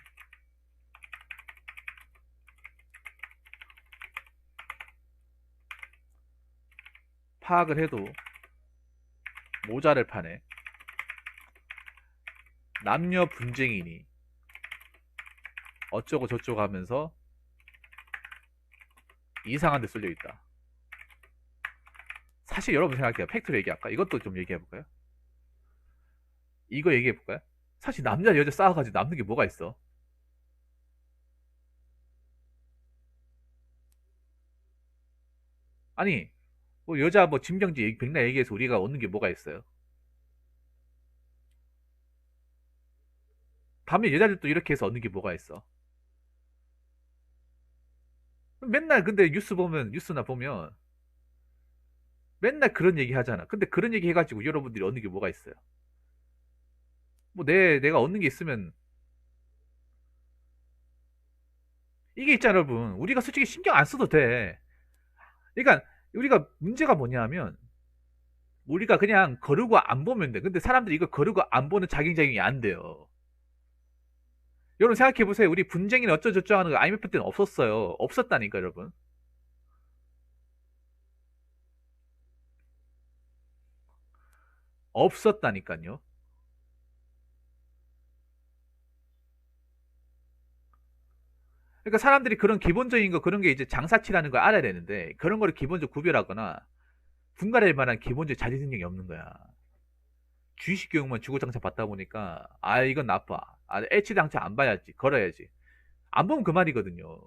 파악을 해도 모자를 파네. 남녀 분쟁이니 어쩌고 저쩌고 하면서 이상한 데 쏠려 있다. 사실 여러분 생각해요. 팩트로 얘기할까? 이것도 좀 얘기해볼까요? 이거 얘기해볼까요? 사실 남자 여자 싸워가지고 남는 게 뭐가 있어? 아니 뭐 여자 뭐 진경지 백날 얘기해서 우리가 얻는 게 뭐가 있어요? 반면 여자들도 이렇게 해서 얻는 게 뭐가 있어? 맨날 근데 뉴스나 보면 맨날 그런 얘기 하잖아. 근데 그런 얘기 해가지고 여러분들이 얻는 게 뭐가 있어요? 뭐 내가 얻는 게 있으면 이게 있잖아 여러분. 우리가 솔직히 신경 안 써도 돼. 그러니까 우리가 문제가 뭐냐면 우리가 그냥 거르고 안 보면 돼. 근데 사람들이 이거 거르고 안 보는 자기작용이 안 돼요. 여러분 생각해보세요. 우리 분쟁이나 어쩌저쩌 하는 거 IMF 때는 없었어요. 없었다니까 여러분. 없었다니까요. 그러니까 사람들이 그런 기본적인 거 그런 게 이제 장사치라는 걸 알아야 되는데 그런 거를 기본적으로 구별하거나 분간할 만한 기본적 자질 능력이 없는 거야. 주식 교육만 주고장창 받다 보니까 이건 나빠. H당차 안 봐야지. 걸어야지. 안 보면 그만이거든요.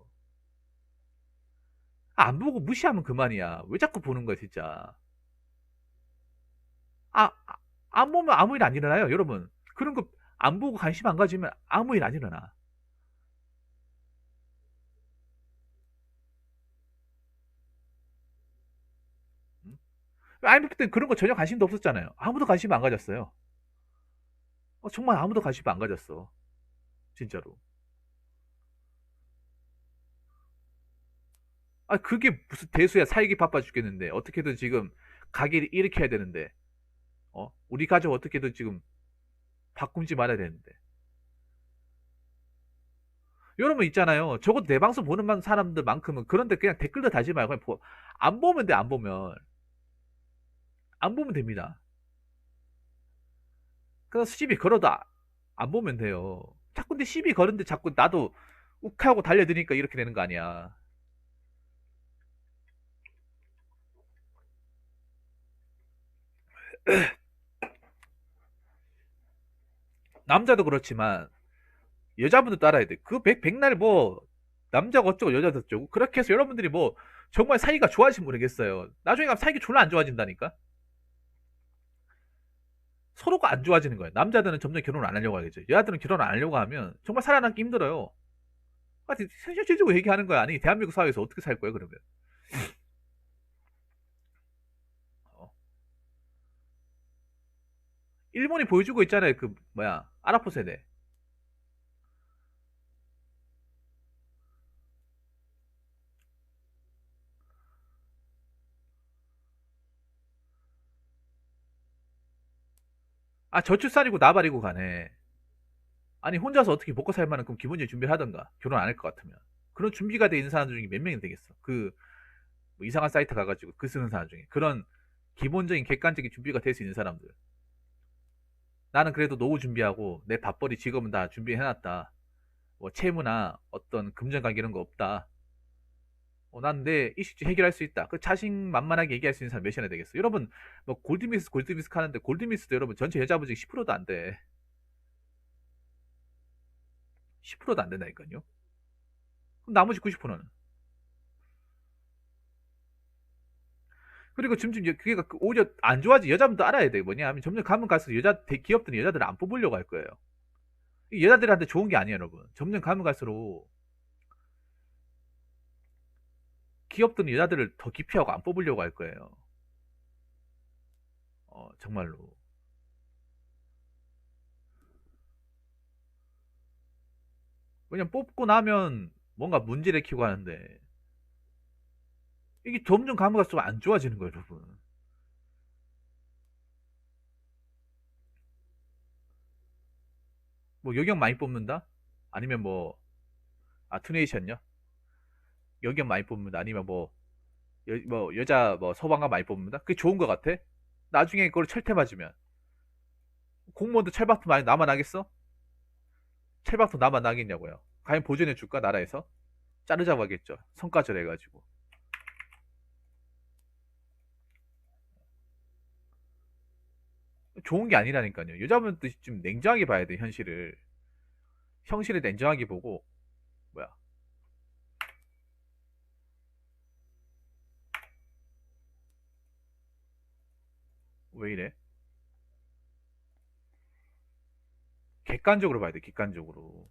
안 보고 무시하면 그만이야. 왜 자꾸 보는 거야 진짜. 아, 안 보면 아무 일 안 일어나요 여러분. 그런 거 안 보고 관심 안 가지면 아무 일 안 일어나. 음? IMF 때는 그런 거 전혀 관심도 없었잖아요. 아무도 관심 안 가졌어요. 정말 아무도 관심 안 가졌어. 진짜로. 그게 무슨 대수야. 살기 바빠 죽겠는데. 어떻게든 지금 가게를 일으켜야 되는데. 우리 가족 어떻게든 지금 바꿈지 말아야 되는데. 여러분 있잖아요. 적어도 내 방송 보는 사람들만큼은 그런데 그냥 댓글도 달지 말고 그냥 안 보면 돼. 안 보면. 안 보면 됩니다. 그래서 시비 걸어도 안 보면 돼요. 자꾸 근데 시비 걸는데 자꾸 나도 욱하고 달려드니까 이렇게 되는 거 아니야. 남자도 그렇지만 여자분도 따라야 돼. 그 백날 뭐 남자가 어쩌고 여자도 어쩌고 그렇게 해서 여러분들이 뭐 정말 사이가 좋아지면 모르겠어요. 나중에 가면 사이가 졸라 안 좋아진다니까. 서로가 안 좋아지는 거예요. 남자들은 점점 결혼을 안 하려고 하겠죠. 여자들은 결혼을 안 하려고 하면 정말 살아남기 힘들어요. 아니, 현실적으로 얘기하는 거야. 아니, 대한민국 사회에서 어떻게 살 거예요, 그러면? 어. 일본이 보여주고 있잖아요. 그, 뭐야, 아라포 세대. 아, 저출산이고 나발이고 가네. 아니, 혼자서 어떻게 먹고 살 만한 그럼 기본적인 준비를 하던가. 결혼 안 할 것 같으면. 그런 준비가 돼 있는 사람들 중에 몇 명이 되겠어. 뭐 이상한 사이트 가가지고 글 쓰는 사람 중에. 그런 기본적인 객관적인 준비가 될 수 있는 사람들. 나는 그래도 노후 준비하고 내 밥벌이 직업은 다 준비해놨다. 뭐 채무나 어떤 금전관계 이런 거 없다. 난 내 이슈 해결할 수 있다. 그 자신만만하게 얘기할 수 있는 사람 몇이나 되겠어. 여러분, 뭐 골드미스 하는데 골드미스도 여러분 전체 여자분 중에 10%도 안 돼. 10%도 안 된다니까요. 그럼 나머지 90%는. 그리고 점점 그게 오히려 안 좋아지. 여자분도 알아야 돼. 뭐냐 하면 점점 가면 갈수록 기업들은 여자들을 안 뽑으려고 할 거예요. 여자들한테 좋은 게 아니에요, 여러분. 점점 가면 갈수록 기업들은 여자들을 더 기피하고 안 뽑으려고 할 거예요. 정말로. 왜냐면 뽑고 나면 뭔가 문제를 키고 하는데 이게 점점 가면 갈수록 안 좋아지는 거예요, 여러분. 뭐 여경 많이 뽑는다? 아니면 뭐 투네이션요? 여경 많이 뽑는다. 아니면 뭐 여자 뭐 소방관 많이 뽑는다? 그게 좋은 거 같아? 나중에 그걸 철퇴 맞으면 공무원도 철밥통 많이 남아나겠어? 철밥통 남아나겠냐고요. 과연 보존해 줄까 나라에서? 자르자고 하겠죠. 성과절 해가지고. 좋은 게 아니라니까요. 여자분도 좀 냉정하게 봐야 돼, 현실을. 현실을 냉정하게 보고, 뭐야, 왜 이래? 객관적으로 봐야 돼, 객관적으로.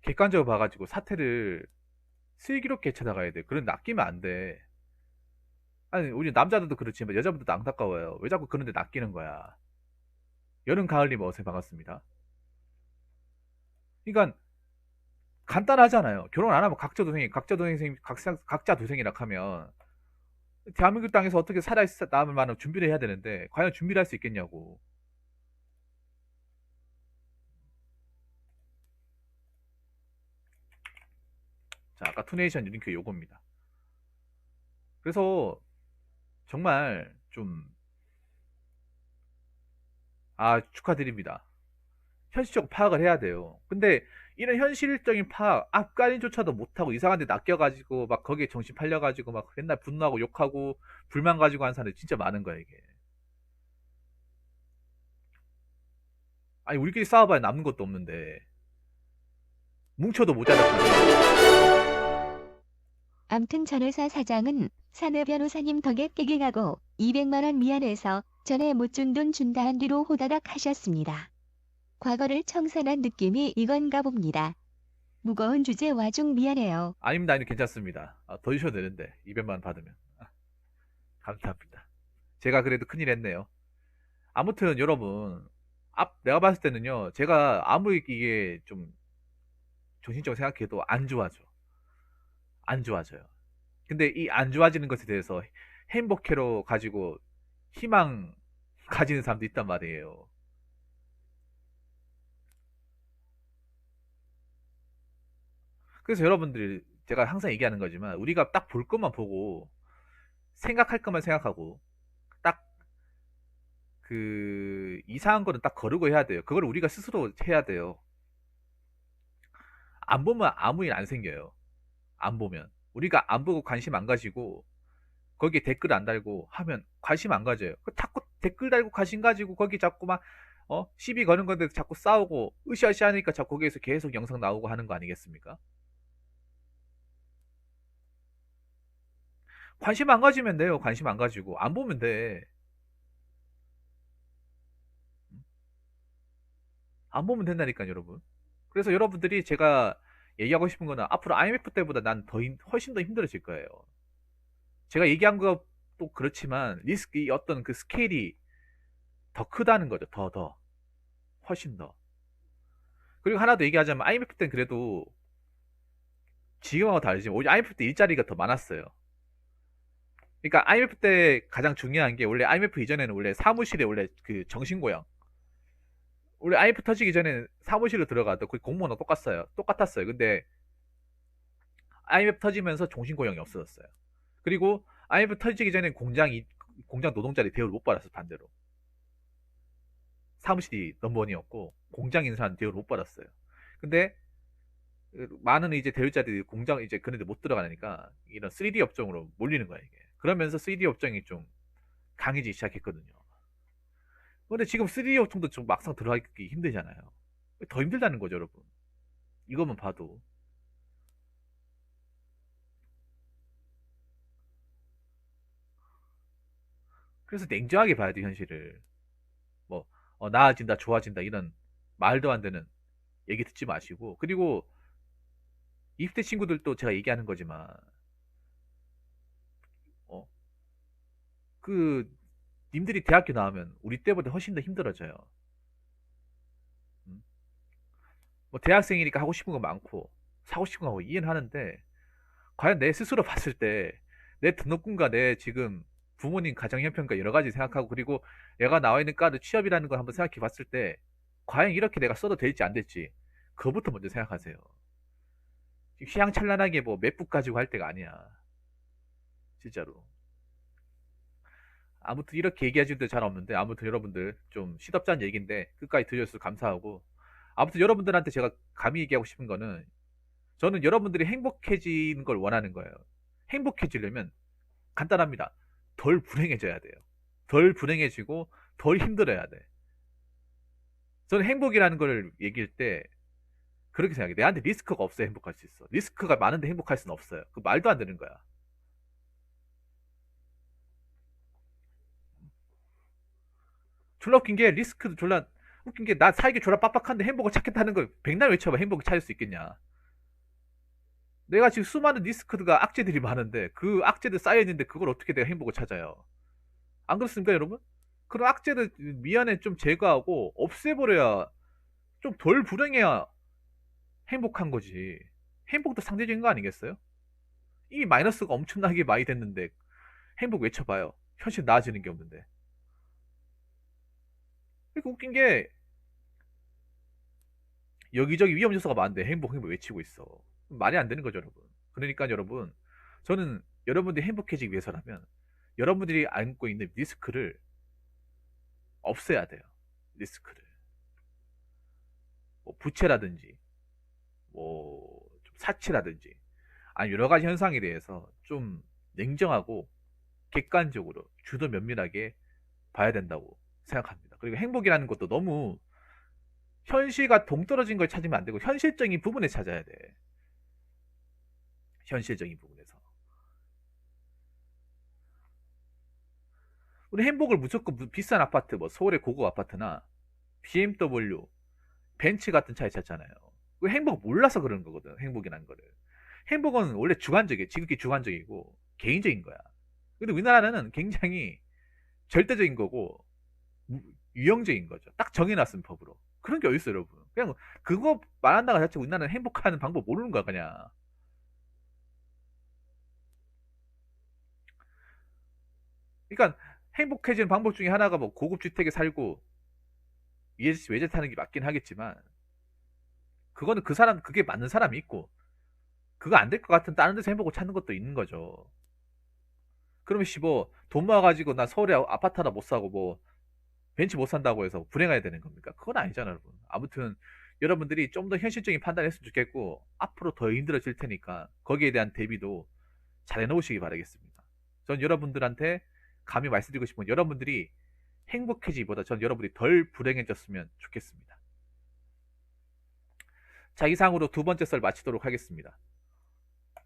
객관적으로 봐가지고 사태를 슬기롭게 찾아가야 돼. 그런 낚이면 안 돼. 아니, 우리 남자들도 그렇지만 여자분들도 안타까워요. 왜 자꾸 그런데 낚이는 거야? 여름, 가을님 어서 반갑습니다. 그러니까 간단하잖아요. 결혼 안 하면 각자 도생이라 하면 대한민국 땅에서 어떻게 남을 만한 준비를 해야 되는데 과연 준비를 할 수 있겠냐고. 자, 아까 투네이션 링크 요겁니다. 그래서 정말 좀 축하드립니다. 현실적으로 파악을 해야 돼요. 근데 이런 현실적인 파악, 앞가림조차도 못하고 이상한 데 낚여가지고 막 거기에 정신 팔려가지고 막 맨날 분노하고 욕하고 불만 가지고 하는 사람들이 진짜 많은 거야, 이게. 아니, 우리끼리 싸워봐야 남는 것도 없는데 뭉쳐도 모자라고. 암튼 전 회사 사장은 사내 변호사님 덕에 깨갱하고 200만 원 미안해서 전에 못 준 돈 준다 한 뒤로 호다닥 하셨습니다. 과거를 청산한 느낌이 이건가 봅니다. 무거운 주제 와중 미안해요. 아닙니다, 아니 괜찮습니다. 더 주셔도 되는데 200만 원 받으면. 감사합니다. 제가 그래도 큰일 했네요. 아무튼 여러분, 내가 봤을 때는요, 제가 아무리 이게 좀 정신적으로 생각해도 안 좋아져. 안 좋아져요. 근데 이 안 좋아지는 것에 대해서 행복회로 가지고 희망 가지는 사람도 있단 말이에요. 그래서 여러분들이 제가 항상 얘기하는 거지만 우리가 딱 볼 것만 보고 생각할 것만 생각하고 딱 이상한 거는 딱 거르고 해야 돼요. 그걸 우리가 스스로 해야 돼요. 안 보면 아무 일 안 생겨요. 안 보면. 우리가 안 보고 관심 안 가지고 거기에 댓글 안 달고 하면 관심 안 가져요. 자꾸 댓글 달고 관심 가지고 거기 자꾸 막 시비 거는 건데 자꾸 싸우고 으쌰으쌰 하니까 자꾸 거기에서 계속 영상 나오고 하는 거 아니겠습니까? 관심 안 가지면 돼요. 관심 안 가지고 안 보면 돼. 안 보면 된다니까 여러분. 그래서 여러분들이 제가 얘기하고 싶은 거는 앞으로 IMF 때보다 난 훨씬 더 힘들어질 거예요. 제가 얘기한 것도 그렇지만 리스크 이 어떤 그 스케일이 더 크다는 거죠. 더 훨씬 더. 그리고 하나 더 얘기하자면 IMF 때는 그래도 지금하고 다르지만 오히려 IMF 때 일자리가 더 많았어요. 그러니까 IMF 때 가장 중요한 게 원래 IMF 이전에는 원래 사무실에 원래 그 정신고용 원래 IMF 터지기 전에는 사무실로 들어가도 거의 공무원하고 똑같았어요. 근데 IMF 터지면서 종신고용이 없어졌어요. 그리고 IMF 터지기 전에 공장 노동자들이 대우를 못 받았어 반대로. 사무실이 넘버원이었고 공장 인사는 대우를 못 받았어요. 근데 많은 이제 대우자들이 공장 이제 그런데 못 들어가니까 이런 3D 업종으로 몰리는 거야 이게. 그러면서 3D 업종이 좀 강해지기 시작했거든요. 근데 지금 3D 업종도 좀 막상 들어가기 힘들잖아요. 더 힘들다는 거죠, 여러분. 이것만 봐도. 그래서 냉정하게 봐야 돼, 현실을. 뭐, 나아진다, 좋아진다, 이런 말도 안 되는 얘기 듣지 마시고. 그리고 20대 친구들도 제가 얘기하는 거지만, 어, 그, 님들이 대학교 나오면 우리 때보다 훨씬 더 힘들어져요. 음? 뭐, 대학생이니까 하고 싶은 거 많고, 사고 싶은 거 이해는 하는데, 과연 내 스스로 봤을 때, 내 등록금과 내 지금 부모님 가정 형편과 여러 가지 생각하고, 그리고 내가 나와 있는 과도 취업이라는 걸 한번 생각해 봤을 때, 과연 이렇게 내가 써도 될지 안 될지, 그거부터 먼저 생각하세요. 휘황찬란하게 뭐 맵북 가지고 할 때가 아니야. 진짜로. 아무튼 이렇게 얘기해 주는데 잘 없는데 아무튼 여러분들 좀 시덥지 않은 얘기인데 끝까지 들려주셔서 감사하고 아무튼 여러분들한테 제가 감히 얘기하고 싶은 거는 저는 여러분들이 행복해지는 걸 원하는 거예요. 행복해지려면 간단합니다. 덜 불행해져야 돼요. 덜 불행해지고 덜 힘들어야 돼. 저는 행복이라는 걸 얘기할 때 그렇게 생각해. 내한테 리스크가 없어야 행복할 수 있어. 리스크가 많은데 행복할 수는 없어요. 그 말도 안 되는 거야. 졸라 웃긴 게 리스크도 졸라 웃긴 게 나 살기 졸라 빡빡한데 행복을 찾겠다는 걸 백날 외쳐봐 행복을 찾을 수 있겠냐. 내가 지금 수많은 리스크가 악재들이 많은데 그 악재들 쌓여있는데 그걸 어떻게 내가 행복을 찾아요. 안 그렇습니까 여러분? 그런 악재들 미연에 좀 제거하고 없애버려야 좀 덜 불행해야 행복한 거지. 행복도 상대적인 거 아니겠어요? 이미 마이너스가 엄청나게 많이 됐는데 행복 외쳐봐요. 현실 나아지는 게 없는데. 그러니까 웃긴 게 여기저기 위험 요소가 많은데 행복 외치고 있어. 말이 안 되는 거죠, 여러분. 그러니까 여러분, 저는 여러분들이 행복해지기 위해서라면 여러분들이 안고 있는 리스크를 없애야 돼요. 리스크를. 뭐 부채라든지, 좀 사치라든지, 아니 여러 가지 현상에 대해서 좀 냉정하고 객관적으로 주도 면밀하게 봐야 된다고 생각합니다. 그리고 행복이라는 것도 너무 현실과 동떨어진 걸 찾으면 안 되고 현실적인 부분에 찾아야 돼. 현실적인 부분에서. 우리 행복을 무조건 비싼 아파트, 뭐 서울의 고급 아파트나 BMW, 벤츠 같은 차에 찾잖아요. 그 행복 몰라서 그러는 거거든. 행복이라는 거를. 행복은 원래 주관적이에요. 지극히 주관적이고 개인적인 거야. 근데 우리나라는 굉장히 절대적인 거고 유형적인 거죠. 딱 정해놨은 법으로. 그런 게 어딨어요, 여러분. 그냥 그거 말한다가 자체 우리나라는 행복하는 방법 모르는 거야, 그냥. 그러니까 행복해지는 방법 중에 하나가 뭐 고급 주택에 살고 외제 타는 게 맞긴 하겠지만 그거는 그게 맞는 사람이 있고 그거 안 될 것 같은 다른 데서 행복을 찾는 것도 있는 거죠. 그러면 돈 모아가지고 나 서울에 아파트 하나 못 사고 뭐 벤츠 못 산다고 해서 불행해야 되는 겁니까? 그건 아니잖아, 여러분. 아무튼 여러분들이 좀 더 현실적인 판단을 했으면 좋겠고, 앞으로 더 힘들어질 테니까 거기에 대한 대비도 잘 해놓으시기 바라겠습니다. 전 여러분들한테 감히 말씀드리고 싶은 건 여러분들이 행복해지기보다 전 여러분들이 덜 불행해졌으면 좋겠습니다. 자, 이상으로 두 번째 썰 마치도록 하겠습니다.